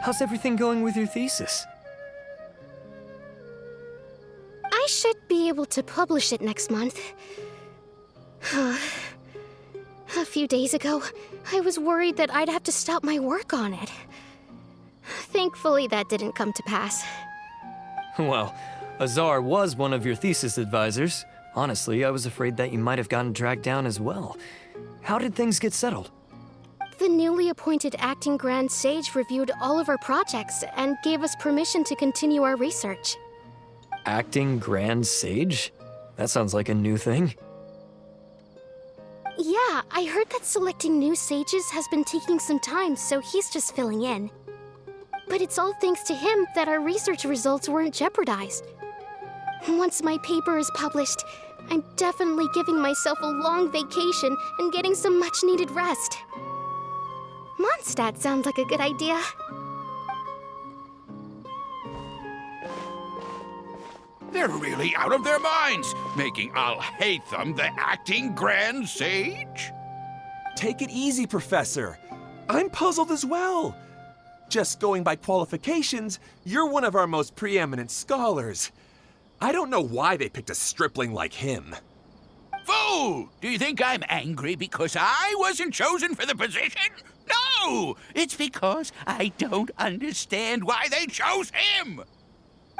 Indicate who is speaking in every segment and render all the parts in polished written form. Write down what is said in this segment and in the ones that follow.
Speaker 1: how's everything going with your thesis?
Speaker 2: I should be able to publish it next month. A few days ago, I was worried that I'd have to stop my work on it. Thankfully, that didn't come to pass.
Speaker 1: Well, Azar was one of your thesis advisors. Honestly, I was afraid that you might have gotten dragged down as well. How did things get settled?
Speaker 2: The newly appointed acting Grand Sage reviewed all of our projects and gave us permission to continue our research.
Speaker 1: Acting Grand Sage? That sounds like a new thing.
Speaker 2: Yeah, I heard that selecting new sages has been taking some time, so he's just filling in. But it's all thanks to him that our research results weren't jeopardized. Once my paper is published, I'm definitely giving myself a long vacation and getting some much-needed rest. Mondstadt sounds like a good idea.
Speaker 3: They're really out of their minds, making Alhaitham the acting Grand Sage?
Speaker 4: Take it easy, Professor. I'm puzzled as well. Just going by qualifications, you're one of our most preeminent scholars. I don't know why they picked a stripling like him.
Speaker 3: Fool! Do you think I'm angry because I wasn't chosen for the position? No! It's because I don't understand why they chose him!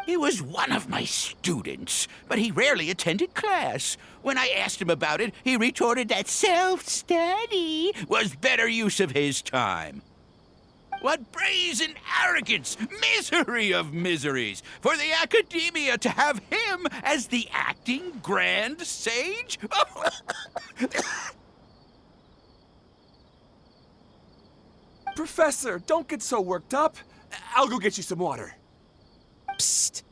Speaker 3: He was one of my students, but he rarely attended class. When I asked him about it, he retorted that self-study was better use of his time. What brazen arrogance, misery of miseries, for the academia to have him as the acting Grand Sage?
Speaker 4: Professor, don't get so worked up. I'll go get you some water.
Speaker 5: Psst.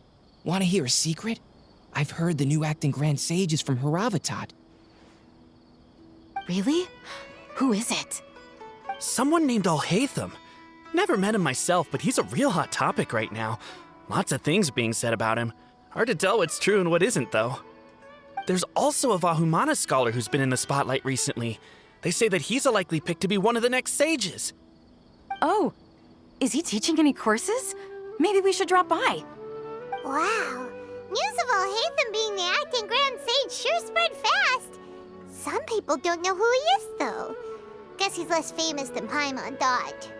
Speaker 5: Want to hear a secret? I've heard the new acting Grand Sage is from Haravatat.
Speaker 6: Really? Who is it?
Speaker 7: Someone named Alhaitham. Never met him myself, but he's a real hot topic right now. Lots of things being said about him. Hard to tell what's true and what isn't, though. There's also a Vahumana scholar who's been in the spotlight recently. They say that he's a likely pick to be one of the next sages.
Speaker 6: Oh, is he teaching any courses? Maybe we should drop by.
Speaker 8: Wow. News of Alhaitham being the acting Grand Sage sure spread fast. Some people don't know who he is, though. Guess he's less famous than Paimon Dot.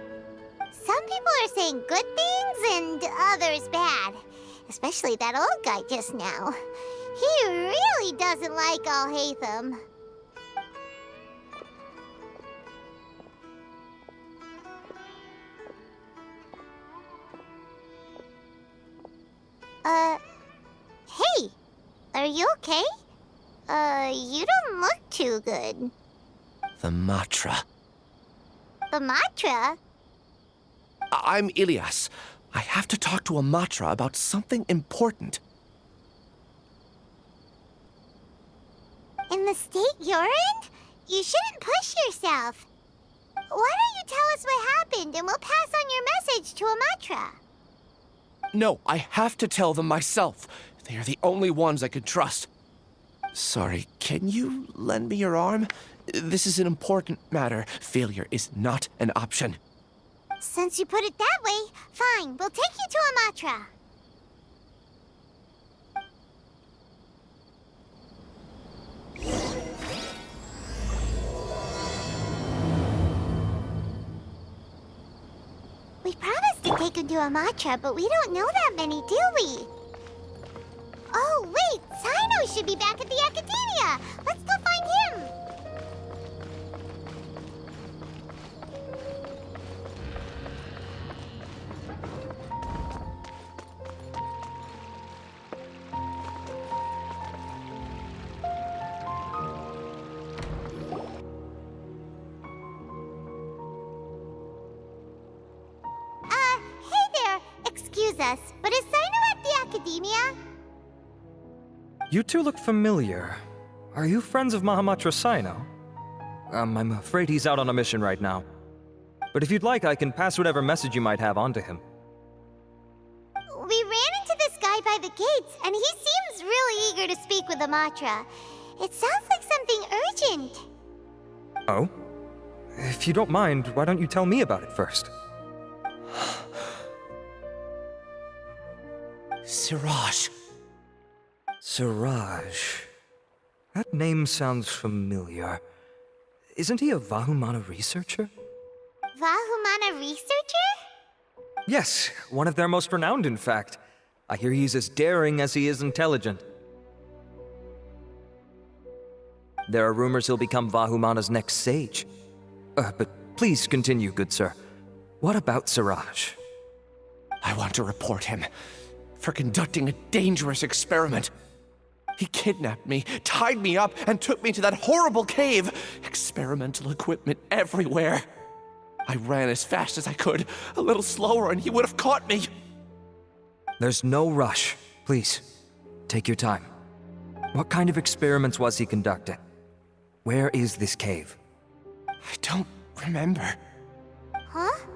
Speaker 8: Some people are saying good things and others bad. Especially that old guy just now. He really doesn't like Alhaitham. Hey! Are you okay? You don't look too good.
Speaker 9: The Matra.
Speaker 8: The Matra?
Speaker 9: I'm Ilias. I have to talk to a Matra about something important.
Speaker 8: In the state you're in? You shouldn't push yourself. Why don't you tell us what happened and we'll pass on your message to a Matra?
Speaker 9: No, I have to tell them myself. They are the only ones I can trust. Sorry, can you lend me your arm? This is an important matter. Failure is not an option.
Speaker 8: Since you put it that way, fine. We'll take you to a Matra. We promised to take him to a Matra, but we don't know that many, do we? Oh, wait! Sino should be back at the Academia! Let's go find him! Hey there! Excuse us, but is Sino at the Academia?
Speaker 10: You two look familiar. Are you friends of Mahamatra Sino? I'm afraid he's out on a mission right now. But if you'd like, I can pass whatever message you might have on to him.
Speaker 8: We ran into this guy by the gates, and he seems really eager to speak with the Matra. It sounds like something urgent.
Speaker 10: Oh? If you don't mind, why don't you tell me about it first?
Speaker 9: Siraj.
Speaker 10: Siraj. That name sounds familiar. Isn't he a Vahumana researcher?
Speaker 8: Vahumana researcher?
Speaker 10: Yes, one of their most renowned, in fact. I hear he's as daring as he is intelligent. There are rumors he'll become Vahumana's next sage. But please continue, good sir. What about Siraj?
Speaker 9: I want to report him for conducting a dangerous experiment. He kidnapped me, tied me up, and took me to that horrible cave. Experimental equipment everywhere. I ran as fast as I could, a little slower, and he would have caught me.
Speaker 10: There's no rush. Please, take your time. What kind of experiments was he conducting? Where is this cave?
Speaker 9: I don't remember.
Speaker 8: Huh?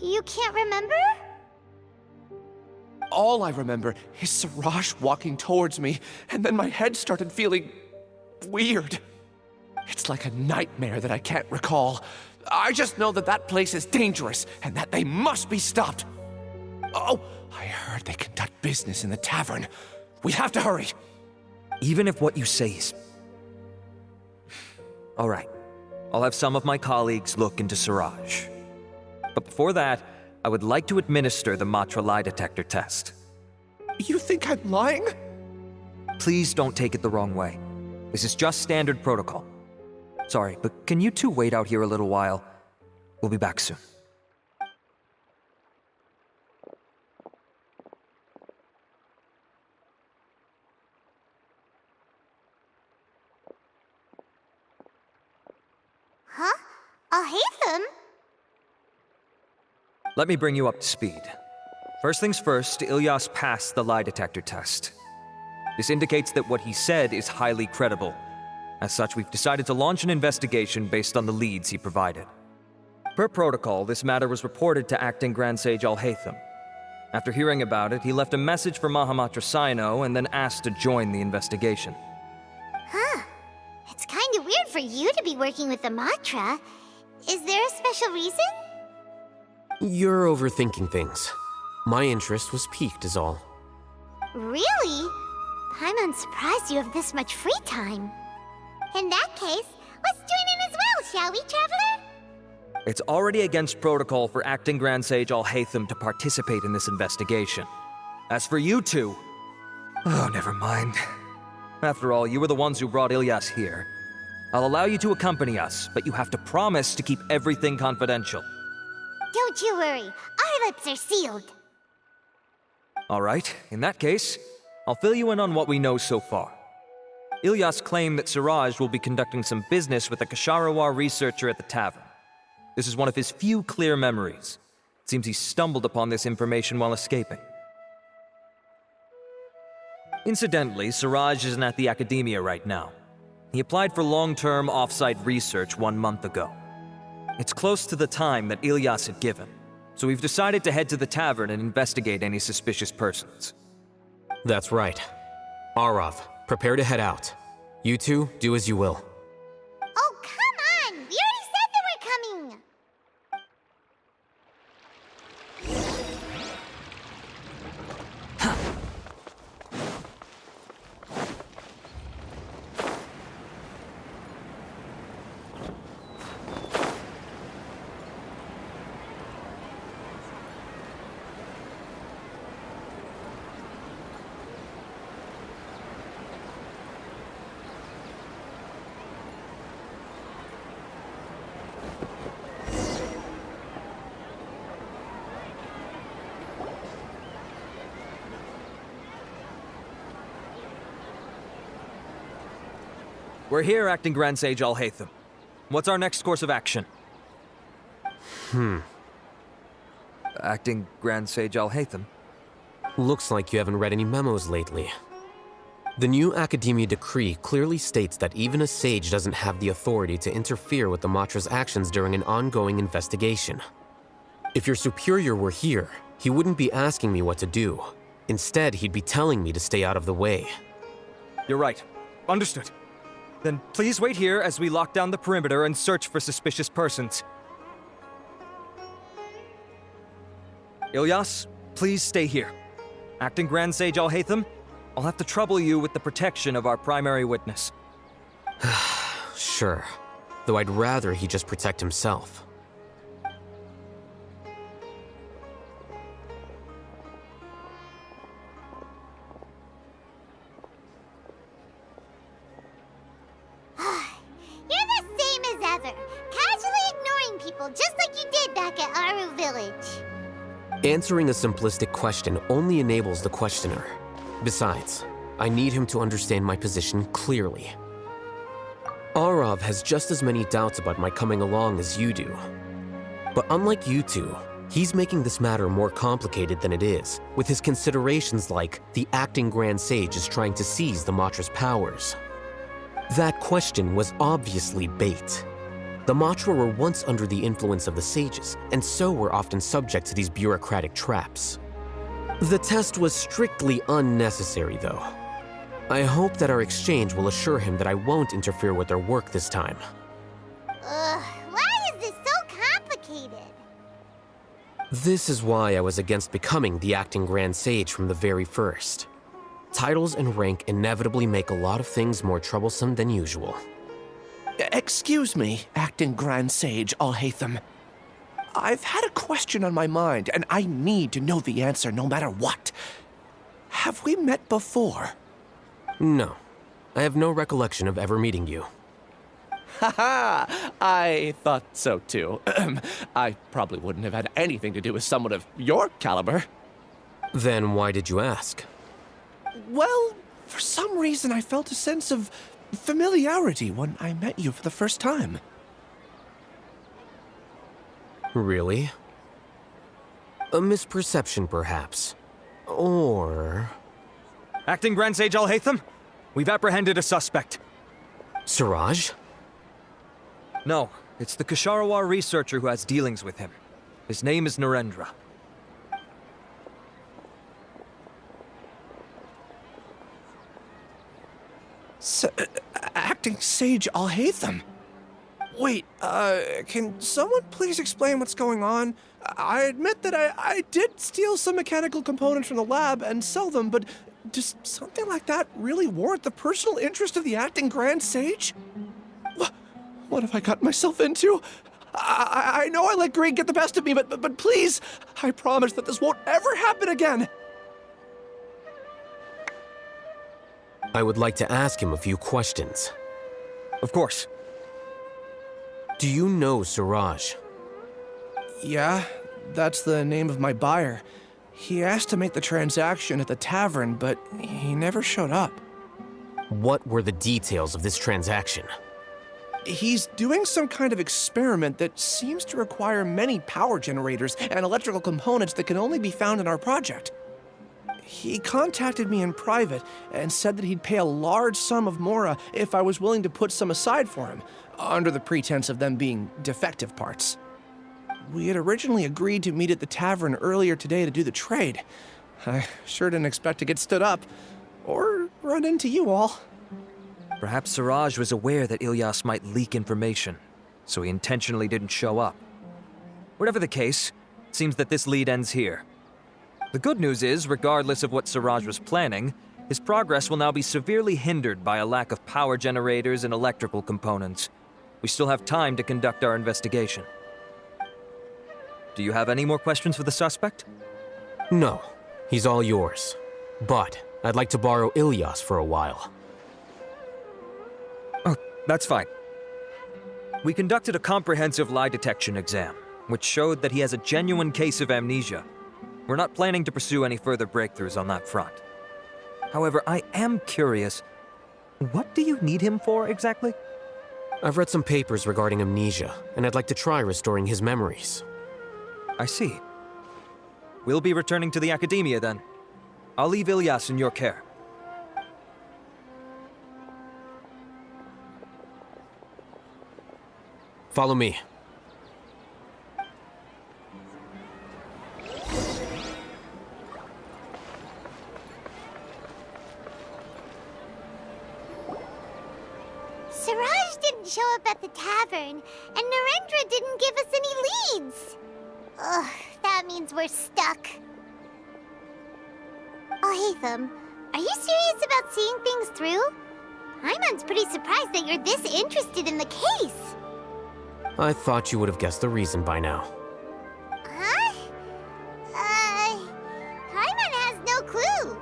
Speaker 8: You can't remember?
Speaker 9: All I remember is Siraj walking towards me, and then my head started feeling weird. It's like a nightmare that I can't recall. I just know that that place is dangerous, and that they must be stopped. Oh, I heard they conduct business in the tavern. We have to hurry.
Speaker 10: Even if what you say is... All right. I'll have some of my colleagues look into Siraj. But before that, I would like to administer the Matra lie detector test.
Speaker 9: You think I'm lying?
Speaker 10: Please don't take it the wrong way. This is just standard protocol. Sorry, but can you two wait out here a little while? We'll be back soon.
Speaker 8: Huh? Alhaitham?
Speaker 10: Let me bring you up to speed. First things first, Ilyas passed the lie detector test. This indicates that what he said is highly credible. As such, we've decided to launch an investigation based on the leads he provided. Per protocol, this matter was reported to Acting Grand Sage Alhaitham. After hearing about it, he left a message for Mahamatra Sino and then asked to join the investigation.
Speaker 8: Huh. It's kinda weird for you to be working with the Matra. Is there a special reason?
Speaker 11: You're overthinking things. My interest was piqued is all.
Speaker 8: Really? I'm surprised you have this much free time. In that case, let's join in as well, shall we, Traveler?
Speaker 10: It's already against protocol for Acting Grand Sage Alhaitham to participate in this investigation. As for you two... Oh, never mind. After all, you were the ones who brought Ilyas here. I'll allow you to accompany us, but you have to promise to keep everything confidential.
Speaker 8: Don't you worry. Our lips are sealed.
Speaker 10: All right, in that case, I'll fill you in on what we know so far. Ilyas claimed that Siraj will be conducting some business with a Kasharawar researcher at the tavern. This is one of his few clear memories. It seems he stumbled upon this information while escaping. Incidentally, Siraj isn't at the academia right now. He applied for long-term off-site research 1 month ago. It's close to the time that Ilyas had given, so we've decided to head to the tavern and investigate any suspicious persons.
Speaker 11: That's right. Arav, prepare to head out. You two, do as you will.
Speaker 8: Oh, come on! We already said that we're coming!
Speaker 10: We're here, Acting Grand Sage Alhaitham. What's our next course of action? Acting Grand Sage Alhaitham?
Speaker 11: Looks like you haven't read any memos lately. The new Academia decree clearly states that even a sage doesn't have the authority to interfere with the Matra's actions during an ongoing investigation. If your superior were here, he wouldn't be asking me what to do. Instead, he'd be telling me to stay out of the way.
Speaker 10: You're right. Understood. Then please wait here as we lock down the perimeter and search for suspicious persons. Ilyas, please stay here. Acting Grand Sage Alhaitham, I'll have to trouble you with the protection of our primary witness.
Speaker 11: Sure. Though I'd rather he just protect himself.
Speaker 8: You're the same as ever, casually ignoring people just like you did back at Aru Village.
Speaker 11: Answering a simplistic question only enables the questioner. Besides, I need him to understand my position clearly. Arav has just as many doubts about my coming along as you do. But unlike you two, he's making this matter more complicated than it is, with his considerations like the acting Grand Sage is trying to seize the Matra's powers. That question was obviously bait. The Matra were once under the influence of the sages, and so were often subject to these bureaucratic traps. The test was strictly unnecessary, though. I hope that our exchange will assure him that I won't interfere with their work this time.
Speaker 8: Why is this so complicated?
Speaker 11: This is why I was against becoming the acting Grand Sage from the very first. Titles and rank inevitably make a lot of things more troublesome than usual.
Speaker 9: Excuse me, acting Grand Sage Alhaitham. I've had a question on my mind, and I need to know the answer no matter what. Have we met before?
Speaker 11: No. I have no recollection of ever meeting you.
Speaker 9: Haha! I thought so too. I probably wouldn't have had anything to do with someone of your caliber.
Speaker 11: Then why did you ask?
Speaker 9: Well, for some reason I felt a sense of familiarity when I met you for the first time.
Speaker 11: Really? A misperception, perhaps. Or...
Speaker 10: Acting Grand Sage Alhaitham, we've apprehended a suspect.
Speaker 11: Siraj?
Speaker 10: No, it's the Ksharawar researcher who has dealings with him. His name is Narendra.
Speaker 9: Acting Sage Alhaitham? Wait, can someone please explain what's going on? I admit that I did steal some mechanical components from the lab and sell them, but does something like that really warrant the personal interest of the acting Grand Sage? What have I gotten myself into? I know I let greed get the best of me, but please, I promise that this won't ever happen again.
Speaker 11: I would like to ask him a few questions.
Speaker 10: Of course.
Speaker 11: Do you know Siraj?
Speaker 9: Yeah, that's the name of my buyer. He asked to make the transaction at the tavern, but he never showed up.
Speaker 11: What were the details of this transaction?
Speaker 9: He's doing some kind of experiment that seems to require many power generators and electrical components that can only be found in our project. He contacted me in private and said that he'd pay a large sum of Mora if I was willing to put some aside for him, under the pretense of them being defective parts. We had originally agreed to meet at the tavern earlier today to do the trade. I sure didn't expect to get stood up, or run into you all.
Speaker 10: Perhaps Siraj was aware that Ilyas might leak information, so he intentionally didn't show up. Whatever the case, it seems that this lead ends here. The good news is, regardless of what Siraj was planning, his progress will now be severely hindered by a lack of power generators and electrical components. We still have time to conduct our investigation. Do you have any more questions for the suspect?
Speaker 11: No, he's all yours. But I'd like to borrow Ilyas for a while.
Speaker 10: Oh, that's fine. We conducted a comprehensive lie detection exam, which showed that he has a genuine case of amnesia. We're not planning to pursue any further breakthroughs on that front. However, I am curious, what do you need him for exactly?
Speaker 11: I've read some papers regarding amnesia, and I'd like to try restoring his memories.
Speaker 10: I see. We'll be returning to the Academia then. I'll leave Ilyas in your care.
Speaker 11: Follow me.
Speaker 8: Siraj didn't show up at the tavern, and Narendra didn't give us any leads. Ugh, that means we're stuck. Alhaitham, are you serious about seeing things through? Paimon's pretty surprised that you're this interested in the case.
Speaker 11: I thought you would have guessed the reason by now.
Speaker 8: Huh? Paimon has no clue.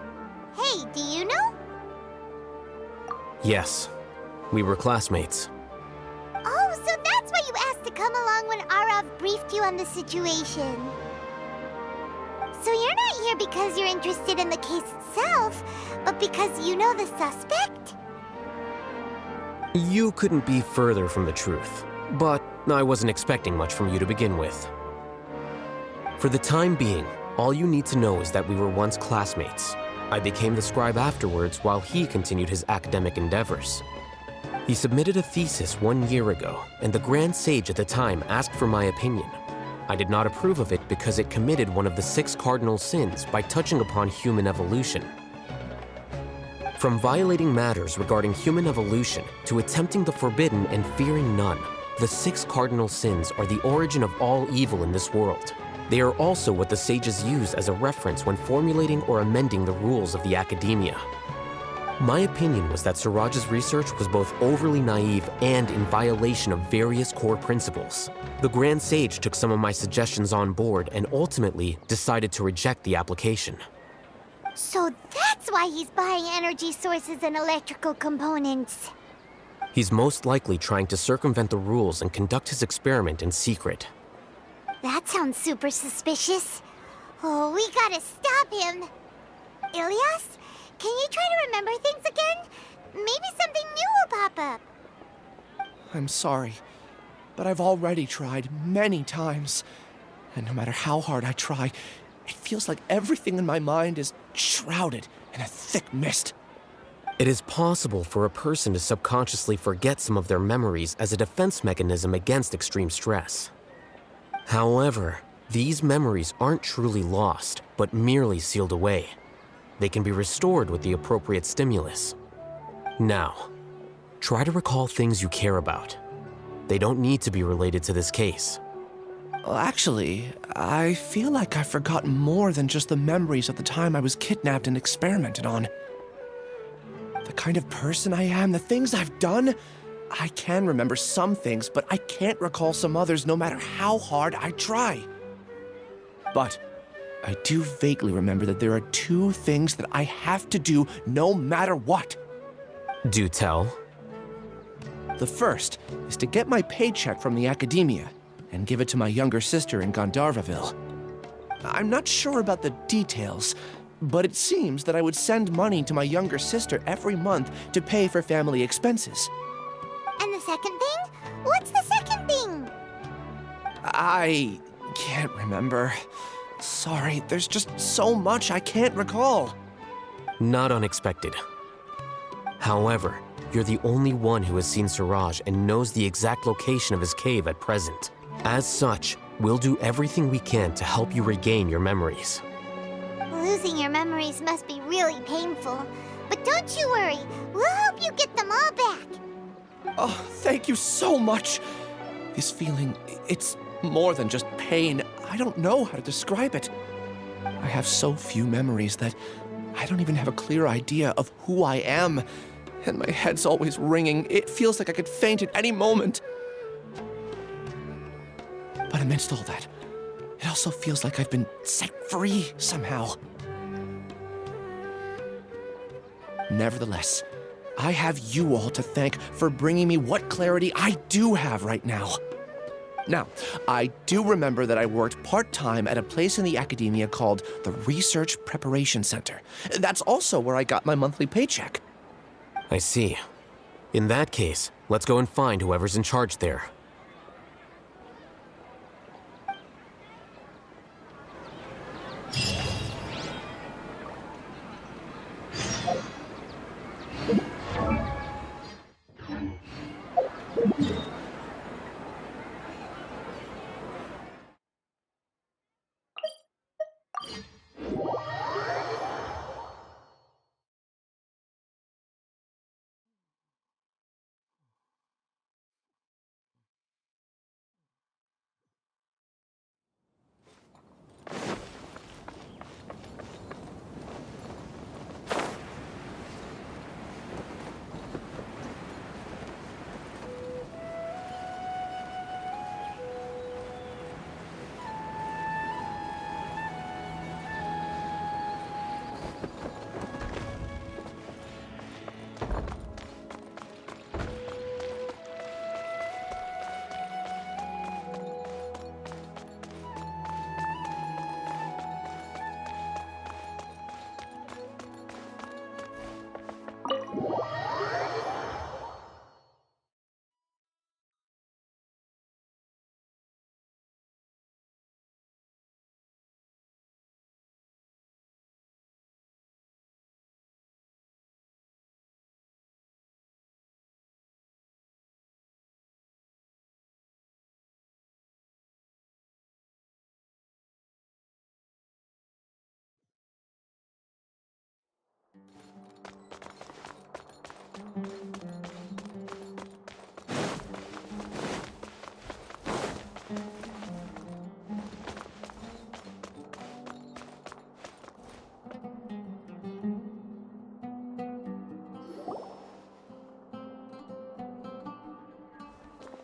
Speaker 8: Hey, do you know?
Speaker 11: Yes, we were classmates.
Speaker 8: Oh, so that's why you asked to come along when Arav briefed you on the situation. So you're not here because you're interested in the case itself, but because you know the suspect?
Speaker 11: You couldn't be further from the truth, but I wasn't expecting much from you to begin with. For the time being, all you need to know is that we were once classmates. I became the scribe afterwards while he continued his academic endeavors. He submitted a thesis 1 year ago, and the Grand Sage at the time asked for my opinion. I did not approve of it because it committed one of the 6 cardinal sins by touching upon human evolution. From violating matters regarding human evolution to attempting the forbidden and fearing none, the 6 cardinal sins are the origin of all evil in this world. They are also what the sages use as a reference when formulating or amending the rules of the academia. My opinion was that Suraj's research was both overly naive and in violation of various core principles. The Grand Sage took some of my suggestions on board and ultimately decided to reject the application.
Speaker 8: So that's why he's buying energy sources and electrical components.
Speaker 11: He's most likely trying to circumvent the rules and conduct his experiment in secret.
Speaker 8: That sounds super suspicious. Oh, we gotta stop him. Ilias, can you try to remember things again? Maybe something new will pop up.
Speaker 9: I'm sorry, but I've already tried many times. And no matter how hard I try, it feels like everything in my mind is shrouded in a thick mist.
Speaker 11: It is possible for a person to subconsciously forget some of their memories as a defense mechanism against extreme stress. However, these memories aren't truly lost, but merely sealed away. They can be restored with the appropriate stimulus. Now, try to recall things you care about. They don't need to be related to this case.
Speaker 9: Well, actually, I feel like I've forgotten more than just the memories of the time I was kidnapped and experimented on. The kind of person I am, the things I've done, I can remember some things, but I can't recall some others no matter how hard I try. But I do vaguely remember that there are 2 things that I have to do no matter what.
Speaker 11: Do tell.
Speaker 9: The first is to get my paycheck from the academia and give it to my younger sister in Gandharvaville. I'm not sure about the details, but it seems that I would send money to my younger sister every month to pay for family expenses.
Speaker 8: And the second thing? What's the second thing?
Speaker 9: I can't remember. Sorry, there's just so much I can't recall.
Speaker 11: Not unexpected. However, you're the only one who has seen Suraj and knows the exact location of his cave at present. As such, we'll do everything we can to help you regain your memories.
Speaker 8: Losing your memories must be really painful. But don't you worry, we'll help you get them all back.
Speaker 9: Oh, thank you so much. This feeling, it's more than just pain. I don't know how to describe it. I have so few memories that I don't even have a clear idea of who I am. And my head's always ringing. It feels like I could faint at any moment. But amidst all that, it also feels like I've been set free somehow. Nevertheless, I have you all to thank for bringing me what clarity I do have right now. Now, I do remember that I worked part-time at a place in the academia called the Research Preparation Center. That's also where I got my monthly paycheck.
Speaker 11: I see. In that case, let's go and find whoever's in charge there.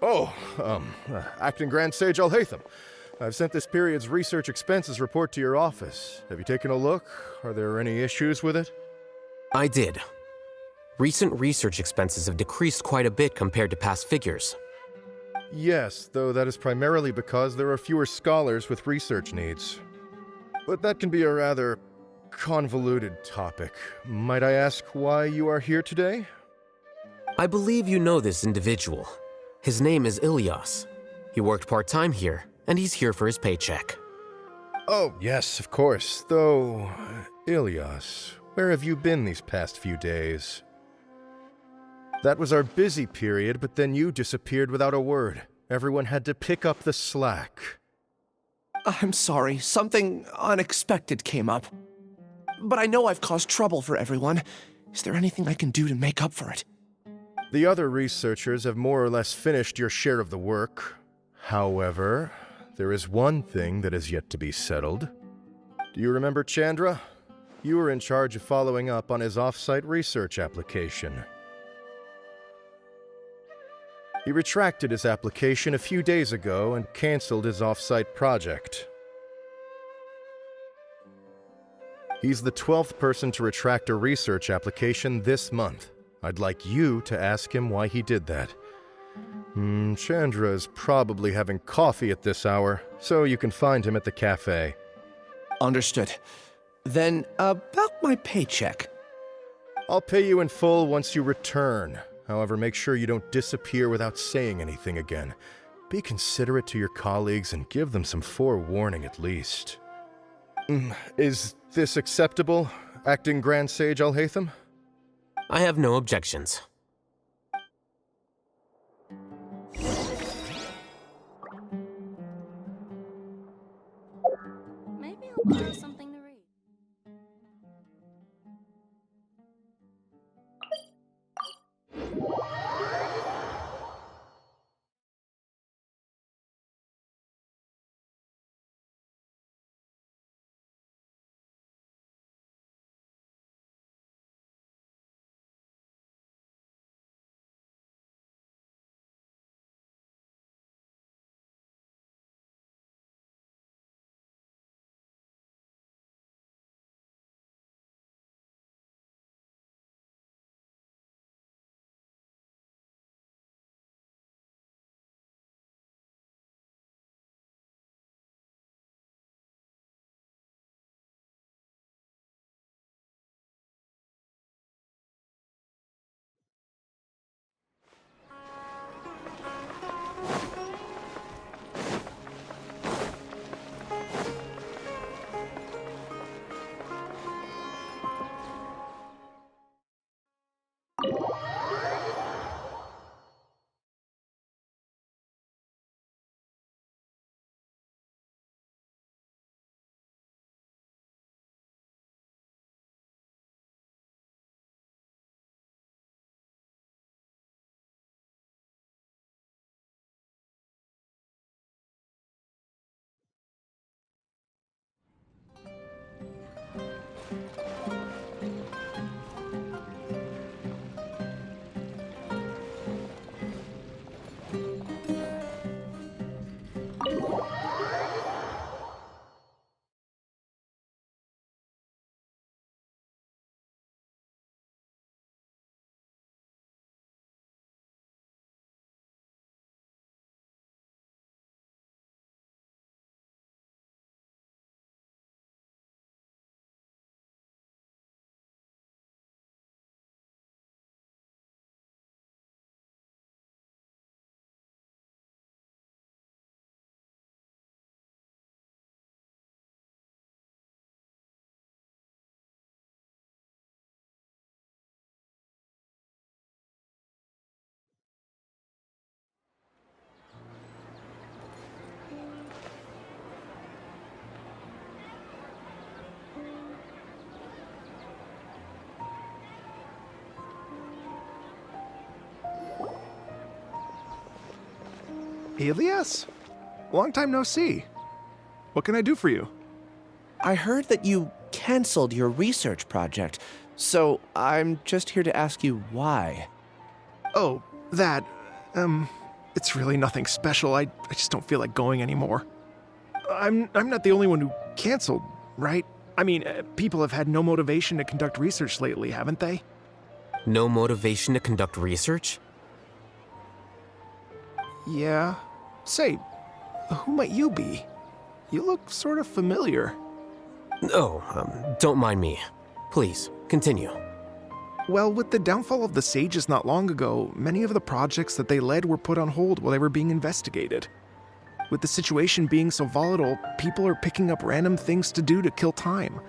Speaker 12: Oh, Acting Grand Sage Alhaitham. I've sent this period's research expenses report to your office. Have you taken a look? Are there any issues with it?
Speaker 11: I did. Recent research expenses have decreased quite a bit compared to past figures.
Speaker 12: Yes, though that is primarily because there are fewer scholars with research needs. But that can be a rather convoluted topic. Might I ask why you are here today?
Speaker 11: I believe you know this individual. His name is Ilias. He worked part-time here, and he's here for his paycheck.
Speaker 12: Oh, yes, of course. Though, Ilias, where have you been these past few days? That was our busy period, but then you disappeared without a word. Everyone had to pick up the slack.
Speaker 9: I'm sorry, something unexpected came up. But I know I've caused trouble for everyone. Is there anything I can do to make up for it?
Speaker 12: The other researchers have more or less finished your share of the work. However, there is one thing that is yet to be settled. Do you remember Chandra? You were in charge of following up on his off-site research application. He retracted his application a few days ago and canceled his off-site project. He's the 12th person to retract a research application this month. I'd like you to ask him why he did that. Chandra is probably having coffee at this hour, so you can find him at the cafe.
Speaker 9: Understood. Then, about my paycheck.
Speaker 12: I'll pay you in full once you return. However, make sure you don't disappear without saying anything again. Be considerate to your colleagues and give them some forewarning at least. Is this acceptable, Acting Grand Sage Alhaitham?
Speaker 11: I have no objections.
Speaker 6: Maybe I'll borrow something to read.
Speaker 13: Elias? Long time no see. What can I do for you?
Speaker 9: I heard that you canceled your research project, so I'm just here to ask you why.
Speaker 13: Oh, that. It's really nothing special. I just don't feel like going anymore. I'm not the only one who canceled, right? I mean, people have had no motivation to conduct research lately, haven't they?
Speaker 11: No motivation to conduct research?
Speaker 13: Yeah. Say, who might you be? You look sort of familiar.
Speaker 11: Oh, don't mind me. Please, continue.
Speaker 13: Well, with the downfall of the Sages not long ago, many of the projects that they led were put on hold while they were being investigated. With the situation being so volatile, people are picking up random things to do to kill time.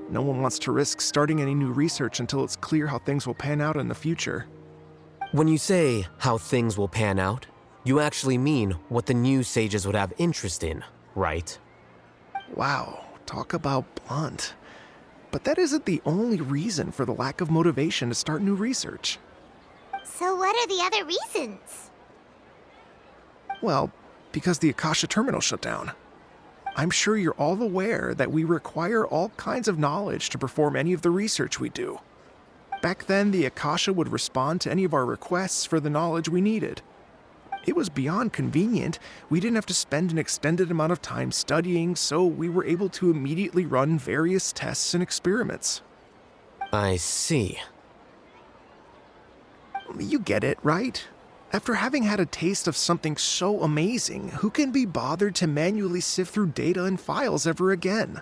Speaker 13: No one wants to risk starting any new research until it's clear how things will pan out in the future.
Speaker 11: When you say how things will pan out, you actually mean what the new sages would have interest in, right?
Speaker 13: Wow, talk about blunt. But that isn't the only reason for the lack of motivation to start new research.
Speaker 8: So what are the other reasons?
Speaker 13: Well, because the Akasha terminal shut down. I'm sure you're all aware that we require all kinds of knowledge to perform any of the research we do. Back then, the Akasha would respond to any of our requests for the knowledge we needed. It was beyond convenient. We didn't have to spend an extended amount of time studying, so we were able to immediately run various tests and experiments.
Speaker 11: I see.
Speaker 13: You get it, right? After having had a taste of something so amazing, who can be bothered to manually sift through data and files ever again?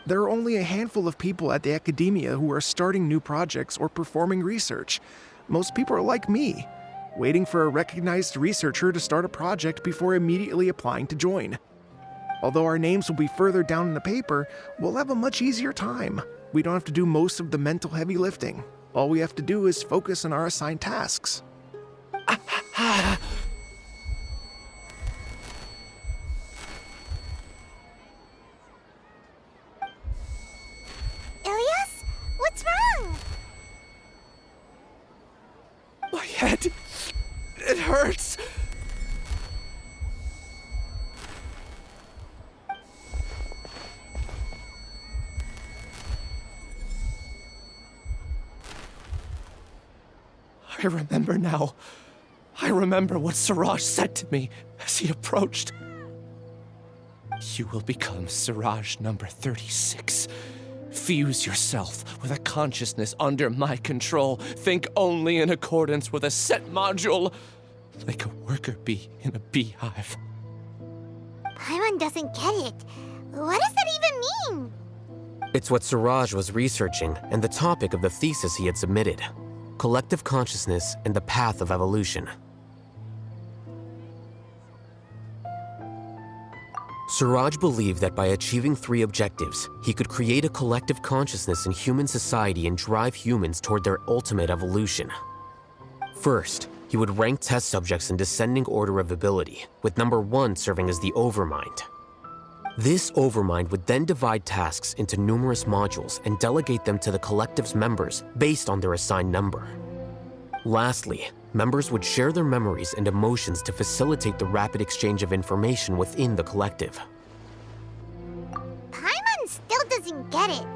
Speaker 13: There are only a handful of people at the academia who are starting new projects or performing research. Most people are like me, waiting for a recognized researcher to start a project before immediately applying to join. Although our names will be further down in the paper, we'll have a much easier time. We don't have to do most of the mental heavy lifting. All we have to do is focus on our assigned tasks.
Speaker 8: Elias? What's wrong?
Speaker 9: My head. It hurts. I remember now. I remember what Siraj said to me as he approached. You will become Siraj number 36. Fuse yourself with a consciousness under my control. Think only in accordance with a set module, like a worker bee in a beehive.
Speaker 8: Paimon doesn't get it. What does that even mean?
Speaker 11: It's what Siraj was researching and the topic of the thesis he had submitted. Collective consciousness and the path of evolution. Siraj believed that by achieving 3 objectives, he could create a collective consciousness in human society and drive humans toward their ultimate evolution. First, he would rank test subjects in descending order of ability, with number 1 serving as the Overmind. This Overmind would then divide tasks into numerous modules and delegate them to the collective's members based on their assigned number. Lastly, members would share their memories and emotions to facilitate the rapid exchange of information within the collective.
Speaker 8: Paimon still doesn't get it.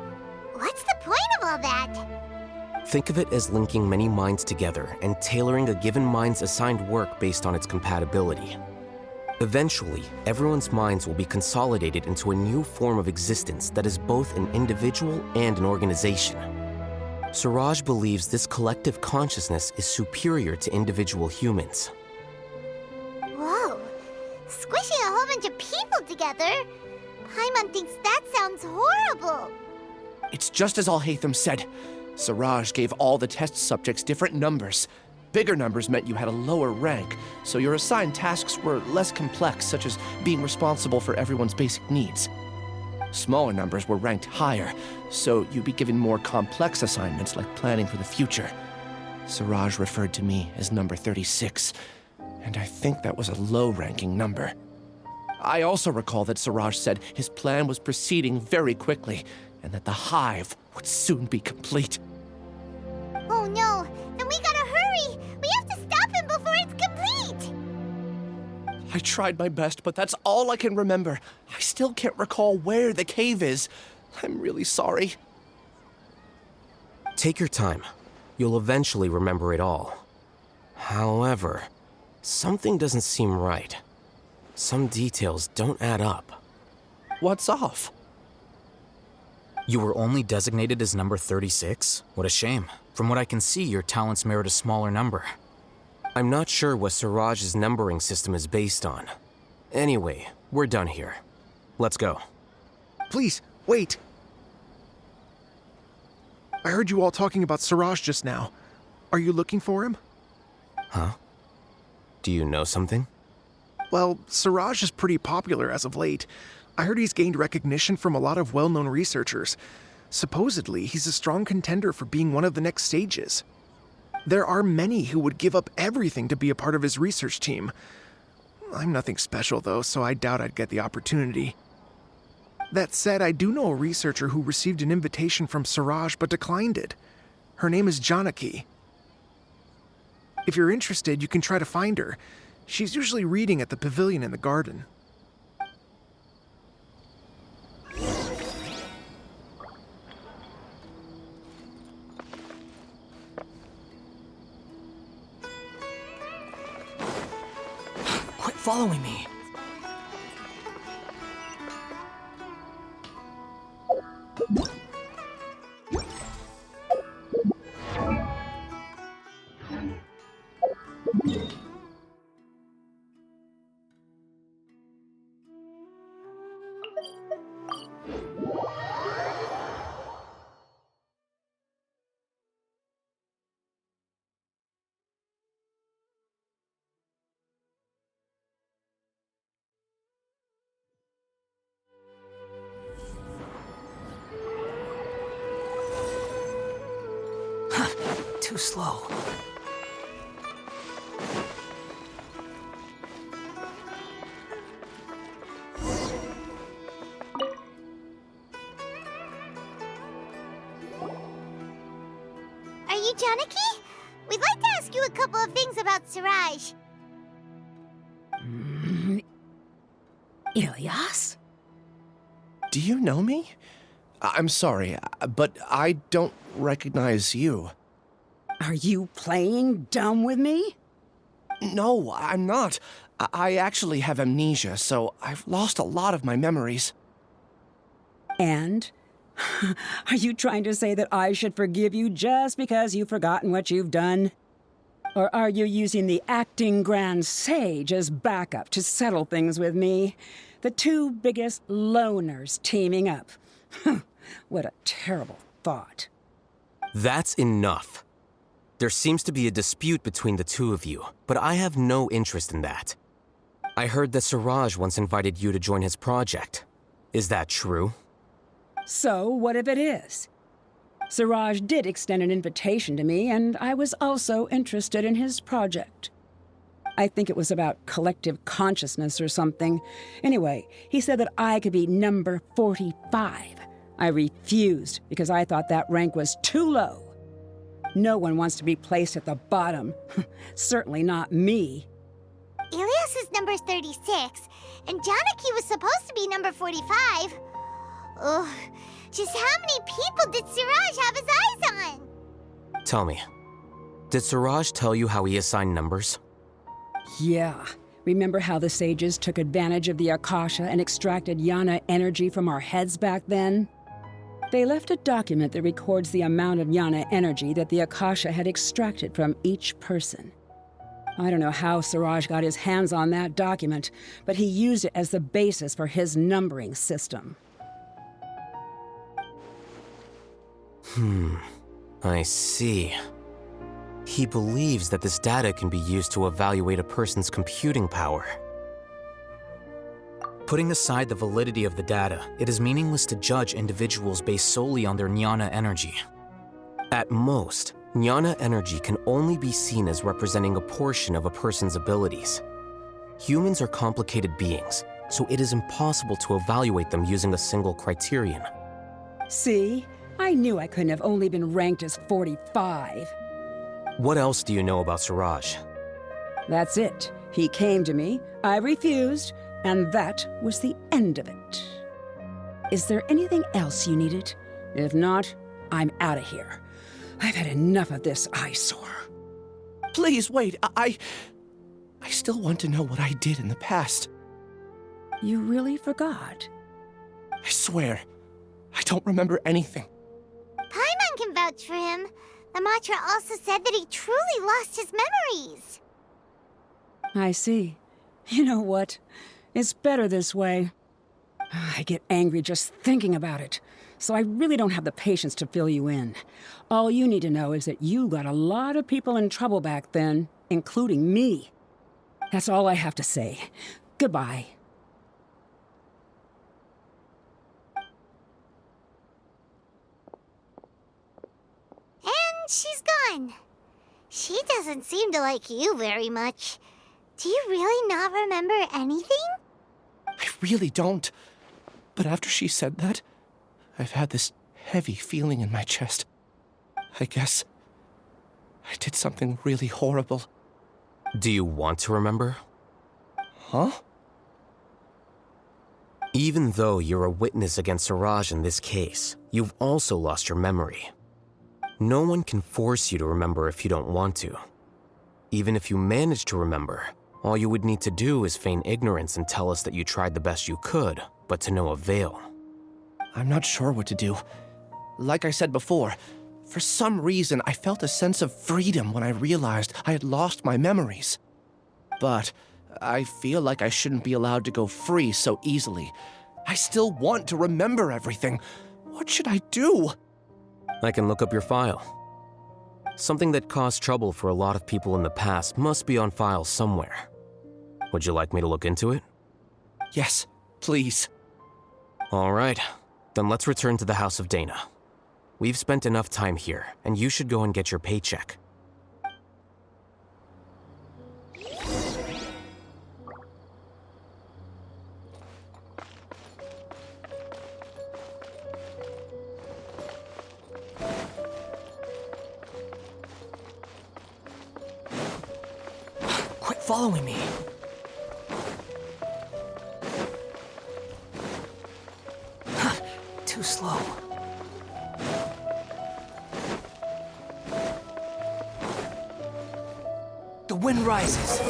Speaker 8: What's the point of all that?
Speaker 11: Think of it as linking many minds together and tailoring a given mind's assigned work based on its compatibility. Eventually, everyone's minds will be consolidated into a new form of existence that is both an individual and an organization. Siraj believes this collective consciousness is superior to individual humans.
Speaker 8: Whoa. Squishing a whole bunch of people together? Paimon thinks that sounds horrible.
Speaker 9: It's just as Alhaitham said. Siraj gave all the test subjects different numbers. Bigger numbers meant you had a lower rank, so your assigned tasks were less complex, such as being responsible for everyone's basic needs. Smaller numbers were ranked higher, so you'd be given more complex assignments like planning for the future. Siraj referred to me as number 36, and I think that was a low-ranking number. I also recall that Siraj said his plan was proceeding very quickly, and that the hive would soon be complete.
Speaker 8: Oh no, then we gotta hurry! We have to stop him before it's complete!
Speaker 9: I tried my best, but that's all I can remember. I still can't recall where the cave is. I'm really sorry.
Speaker 11: Take your time. You'll eventually remember it all. However, something doesn't seem right. Some details don't add up.
Speaker 9: What's off?
Speaker 14: You were only designated as number 36? What a shame. From what I can see, your talents merit a smaller number.
Speaker 11: I'm not sure what Siraj's numbering system is based on. Anyway, we're done here. Let's go.
Speaker 13: Please, wait. I heard you all talking about Siraj just now. Are you looking for him?
Speaker 11: Huh? Do you know something?
Speaker 13: Well, Siraj is pretty popular as of late. I heard he's gained recognition from a lot of well-known researchers. Supposedly, he's a strong contender for being one of the next sages. There are many who would give up everything to be a part of his research team. I'm nothing special, though, so I doubt I'd get the opportunity. That said, I do know a researcher who received an invitation from Siraj but declined it. Her name is Janaki. If you're interested, you can try to find her. She's usually reading at the pavilion in the garden.
Speaker 5: Quit following me. Too slow.
Speaker 8: Are you Janaki? We'd like to ask you a couple of things about Siraj.
Speaker 6: Ilyas?
Speaker 9: Do you know me? I'm sorry, but I don't recognize you.
Speaker 15: Are you playing dumb with me?
Speaker 9: No, I'm not. I actually have amnesia, so I've lost a lot of my memories.
Speaker 15: And? Are you trying to say that I should forgive you just because you've forgotten what you've done? Or are you using the acting Grand Sage as backup to settle things with me? The two biggest loners teaming up. What a terrible thought.
Speaker 11: That's enough. There seems to be a dispute between the two of you, but I have no interest in that. I heard that Siraj once invited you to join his project. Is that true?
Speaker 15: So, what if it is? Siraj did extend an invitation to me, and I was also interested in his project. I think it was about collective consciousness or something. Anyway, he said that I could be number 45. I refused because I thought that rank was too low. No one wants to be placed at the bottom. Certainly not me.
Speaker 8: Ilyas is number 36, and Janaki was supposed to be number 45. Ugh, just how many people did Siraj have his eyes on?
Speaker 11: Tell me, did Siraj tell you how he assigned numbers?
Speaker 15: Yeah. Remember how the sages took advantage of the Akasha and extracted Yana energy from our heads back then? They left a document that records the amount of Yana energy that the Akasha had extracted from each person. I don't know how Siraj got his hands on that document, but he used it as the basis for his numbering system.
Speaker 11: I see. He believes that this data can be used to evaluate a person's computing power.
Speaker 14: Putting aside the validity of the data, it is meaningless to judge individuals based solely on their Jnana energy.
Speaker 11: At most, Jnana energy can only be seen as representing a portion of a person's abilities. Humans are complicated beings, so it is impossible to evaluate them using a single criterion.
Speaker 15: See? I knew I couldn't have only been ranked as 45.
Speaker 11: What else do you know about Siraj?
Speaker 15: That's it. He came to me, I refused, and that was the end of it. Is there anything else you needed? If not, I'm out of here. I've had enough of this eyesore.
Speaker 9: Please, wait. I still want to know what I did in the past.
Speaker 15: You really forgot?
Speaker 9: I swear, I don't remember anything.
Speaker 8: Paimon can vouch for him. The Matra also said that he truly lost his memories.
Speaker 15: I see. You know what? It's better this way. I get angry just thinking about it, so I really don't have the patience to fill you in. All you need to know is that you got a lot of people in trouble back then, including me. That's all I have to say. Goodbye.
Speaker 8: And she's gone. She doesn't seem to like you very much. Do you really not remember anything?
Speaker 9: I really don't. But after she said that, I've had this heavy feeling in my chest. I guess I did something really horrible.
Speaker 11: Do you want to remember?
Speaker 9: Huh?
Speaker 11: Even though you're a witness against Siraj in this case, you've also lost your memory. No one can force you to remember if you don't want to. Even if you manage to remember, all you would need to do is feign ignorance and tell us that you tried the best you could, but to no avail.
Speaker 9: I'm not sure what to do. Like I said before, for some reason I felt a sense of freedom when I realized I had lost my memories. But I feel like I shouldn't be allowed to go free so easily. I still want to remember everything. What should I do?
Speaker 11: I can look up your file. Something that caused trouble for a lot of people in the past must be on file somewhere. Would you like me to look into it?
Speaker 9: Yes, please.
Speaker 11: All right, then let's return to the House of Dana. We've spent enough time here, and you should go and get your paycheck.
Speaker 5: Quit following me. Too slow. The wind rises.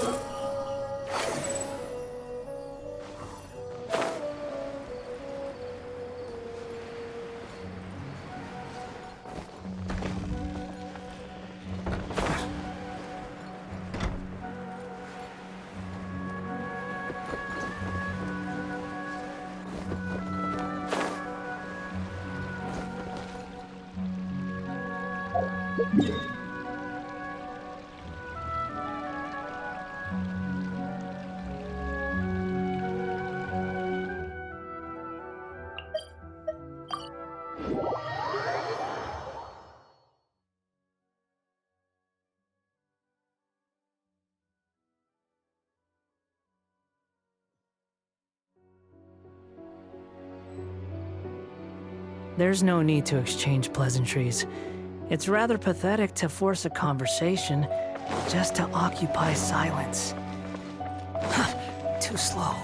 Speaker 16: There's no need to exchange pleasantries. It's rather pathetic to force a conversation just to occupy silence.
Speaker 5: Too slow.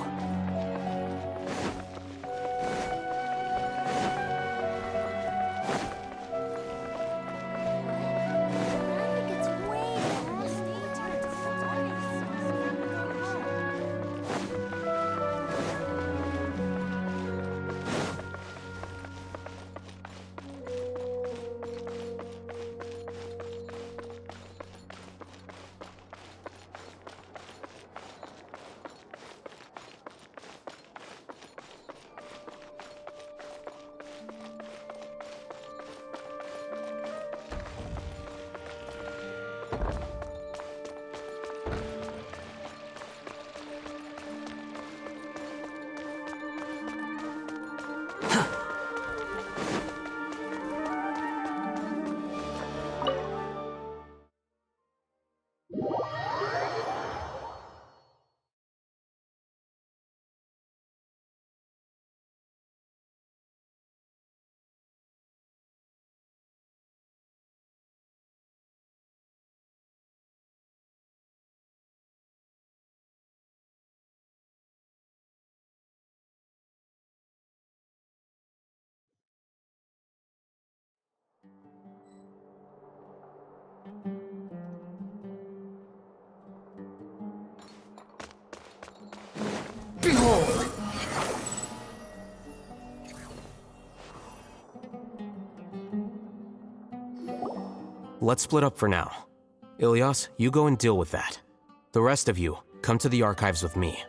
Speaker 16: cold.
Speaker 11: Let's split up for now. Ilias, you go and deal with that. The rest of you, come to the archives with me.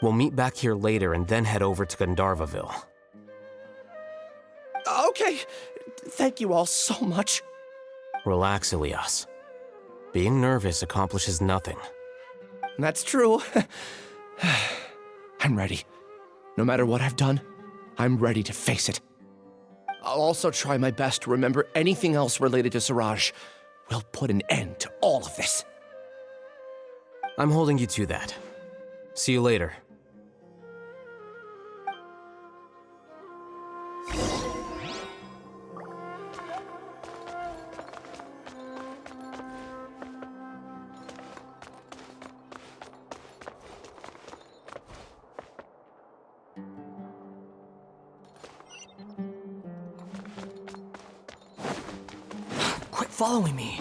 Speaker 11: We'll meet back here later and then head over to Gandharvaville.
Speaker 9: Okay. Thank you all so much.
Speaker 11: Relax, Ilias. Being nervous accomplishes nothing.
Speaker 9: That's true. I'm ready. No matter what I've done, I'm ready to face it. I'll also try my best to remember anything else related to Siraj. We'll put an end to all of this.
Speaker 11: I'm holding you to that. See you later.
Speaker 16: Quit following me.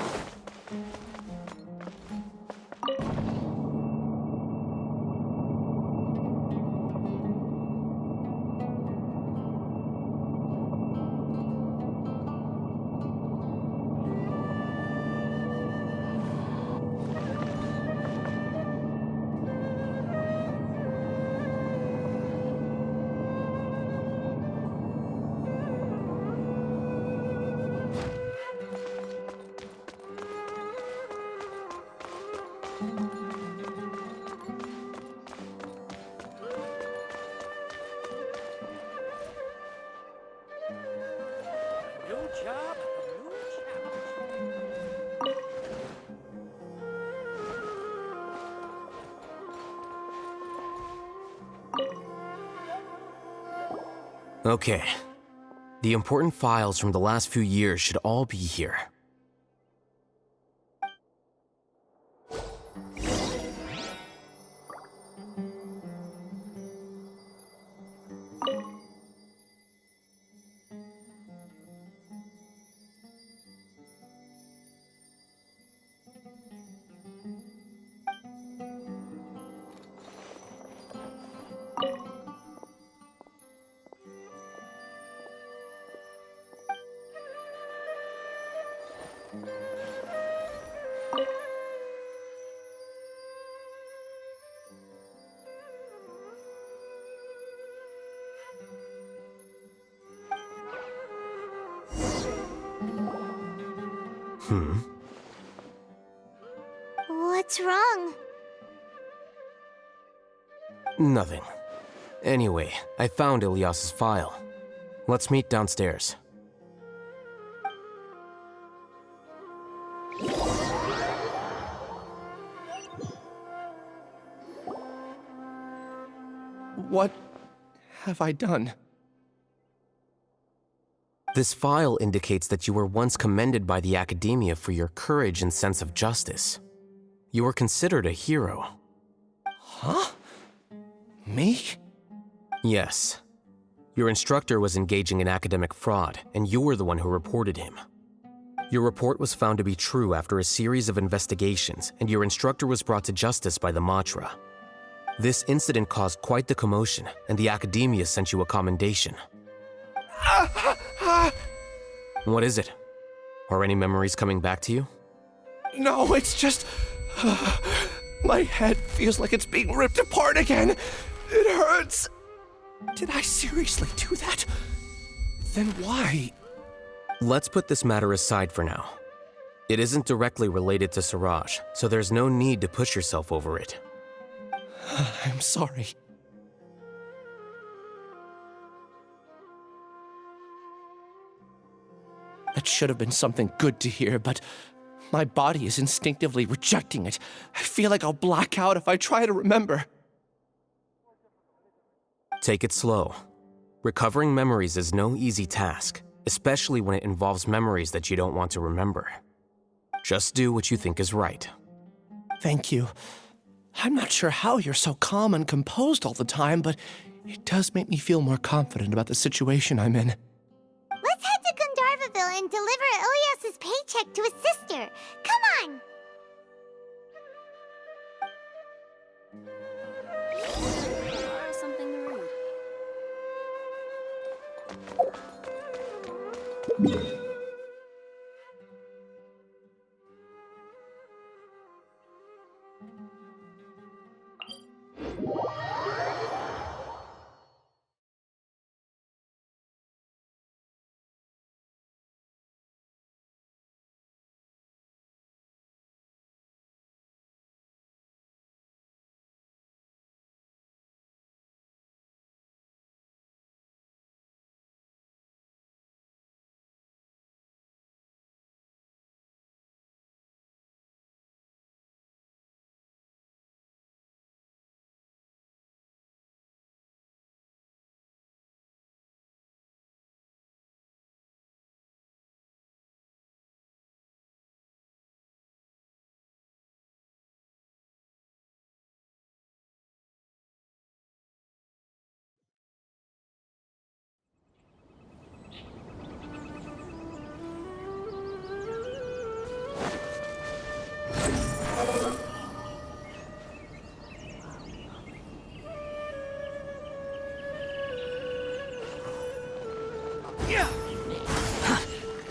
Speaker 11: Okay. The important files from the last few years should all be here.
Speaker 8: What's wrong?
Speaker 11: Nothing. Anyway, I found Ilias's file. Let's meet downstairs.
Speaker 9: What have I done?
Speaker 11: This file indicates that you were once commended by the Academia for your courage and sense of justice. You were considered a hero.
Speaker 9: Huh? Me?
Speaker 11: Yes. Your instructor was engaging in academic fraud, and you were the one who reported him. Your report was found to be true after a series of investigations, and your instructor was brought to justice by the Matra. This incident caused quite the commotion, and the Academia sent you a commendation. What is it? Are any memories coming back to you?
Speaker 9: No, it's just... my head feels like it's being ripped apart again. It hurts. Did I seriously do that? Then why?
Speaker 11: Let's put this matter aside for now. It isn't directly related to Siraj, so there's no need to push yourself over it.
Speaker 9: I'm sorry. That should have been something good to hear, but my body is instinctively rejecting it. I feel like I'll black out if I try to remember.
Speaker 11: Take it slow. Recovering memories is no easy task, especially when it involves memories that you don't want to remember. Just do what you think is right.
Speaker 9: Thank you. I'm not sure how you're so calm and composed all the time, but it does make me feel more confident about the situation I'm in.
Speaker 8: Let's head to Gandharvaville and deliver Ilias's paycheck to his sister. Come on!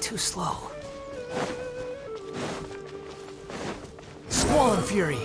Speaker 16: Too slow. Squall and Fury.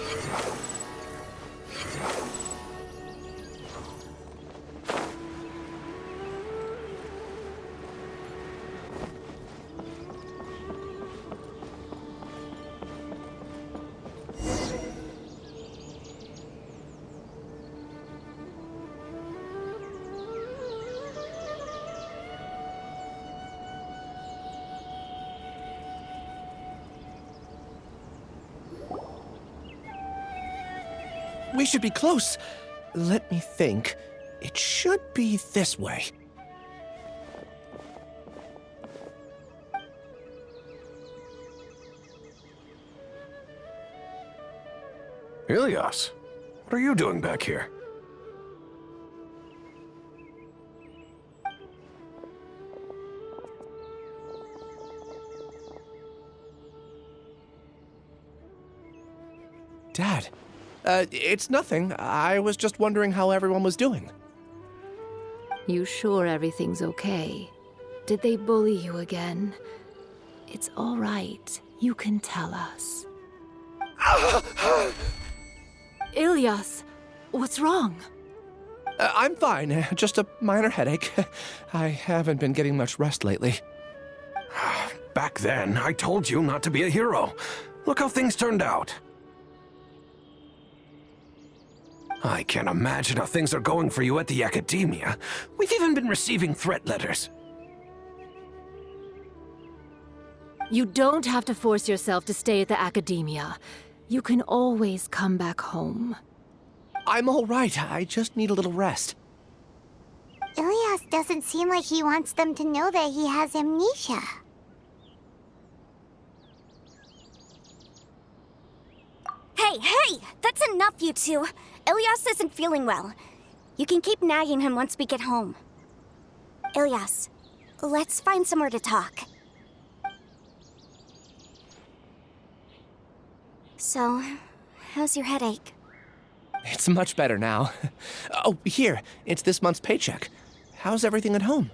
Speaker 9: We should be close. Let me think. It should be this way.
Speaker 17: Ilias, what are you doing back here?
Speaker 9: Dad, it's nothing. I was just wondering how everyone was doing.
Speaker 18: You sure everything's okay? Did they bully you again? It's all right. You can tell us. Ilias, what's wrong?
Speaker 9: I'm fine. Just a minor headache. I haven't been getting much rest lately.
Speaker 17: Back then, I told you not to be a hero. Look how things turned out. I can't imagine how things are going for you at the Academia. We've even been receiving threat letters.
Speaker 18: You don't have to force yourself to stay at the Academia. You can always come back home.
Speaker 9: I'm all right. I just need a little rest.
Speaker 8: Ilias doesn't seem like he wants them to know that he has amnesia.
Speaker 19: Hey! That's enough, you two! Ilias isn't feeling well. You can keep nagging him once we get home. Ilias, let's find somewhere to talk. So, how's your headache?
Speaker 9: It's much better now. Oh, here. It's this month's paycheck. How's everything at home?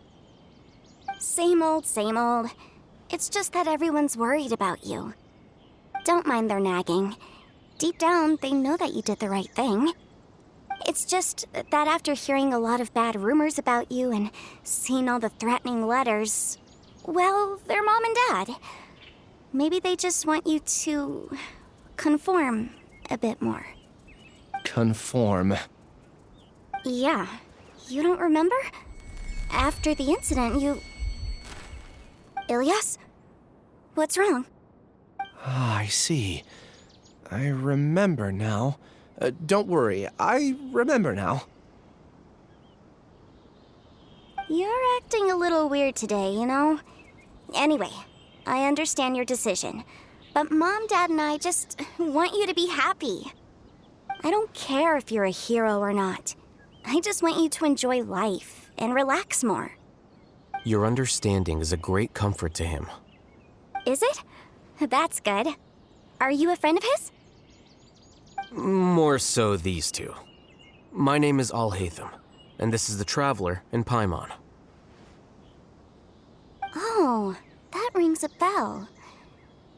Speaker 19: Same old, same old. It's just that everyone's worried about you. Don't mind their nagging. Deep down, they know that you did the right thing. It's just that after hearing a lot of bad rumors about you and seeing all the threatening letters, well, they're mom and dad. Maybe they just want you to conform a bit more.
Speaker 9: Conform.
Speaker 19: Yeah. You don't remember? After the incident, you... Ilias? What's wrong?
Speaker 9: Ah, I see. I remember now. Don't worry, I remember now.
Speaker 19: You're acting a little weird today, you know? Anyway, I understand your decision. But Mom, Dad, and I just want you to be happy. I don't care if you're a hero or not. I just want you to enjoy life and relax more.
Speaker 11: Your understanding is a great comfort to him.
Speaker 19: Is it? That's good. Are you a friend of his?
Speaker 11: More so these two. My name is Alhaitham, and this is the Traveler in Paimon.
Speaker 19: Oh, Oh, that rings a bell.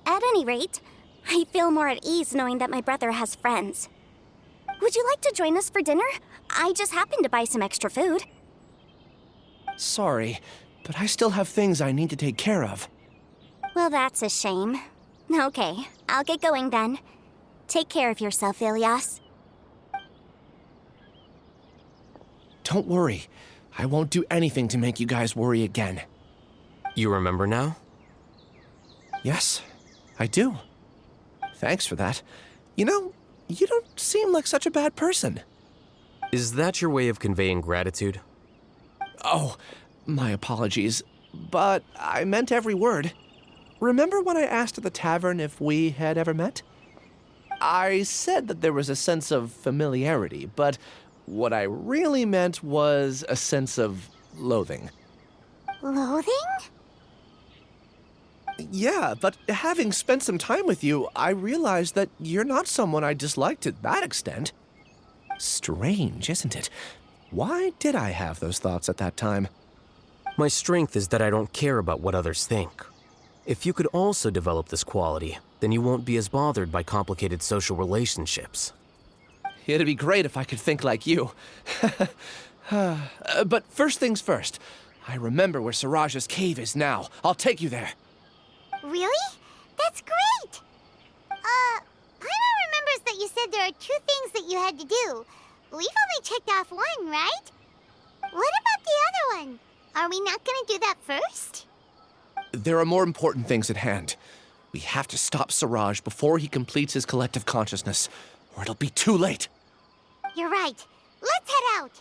Speaker 19: At any rate, I feel more at ease knowing that my brother has friends. Would you like to join us for dinner? I just happened to buy some extra food.
Speaker 9: Sorry, but I still have things I need to take care of.
Speaker 19: Well, that's a shame. Okay, I'll get going then. Take care of yourself, Ilias.
Speaker 9: Don't worry. I won't do anything to make you guys worry again.
Speaker 11: You remember now?
Speaker 9: Yes, I do. Thanks for that. You know, you don't seem like such a bad person.
Speaker 11: Is that your way of conveying gratitude?
Speaker 9: Oh, my apologies, but I meant every word. Remember when I asked at the tavern if we had ever met? I said that there was a sense of familiarity, but what I really meant was a sense of loathing.
Speaker 8: Loathing?
Speaker 9: Yeah, but having spent some time with you, I realized that you're not someone I dislike to that extent. Strange, isn't it? Why did I have those thoughts at that time?
Speaker 11: My strength is that I don't care about what others think. If you could also develop this quality, then you won't be as bothered by complicated social relationships.
Speaker 9: It'd be great if I could think like you. But first things first. I remember where Siraj's cave is now. I'll take you there.
Speaker 8: Really? That's great! Paimon remembers that you said there are 2 things that you had to do. We've only checked off one, right? What about the other one? Are we not gonna do that first?
Speaker 9: There are more important things at hand. We have to stop Siraj before he completes his collective consciousness, or it'll be too late.
Speaker 8: You're right. Let's head out.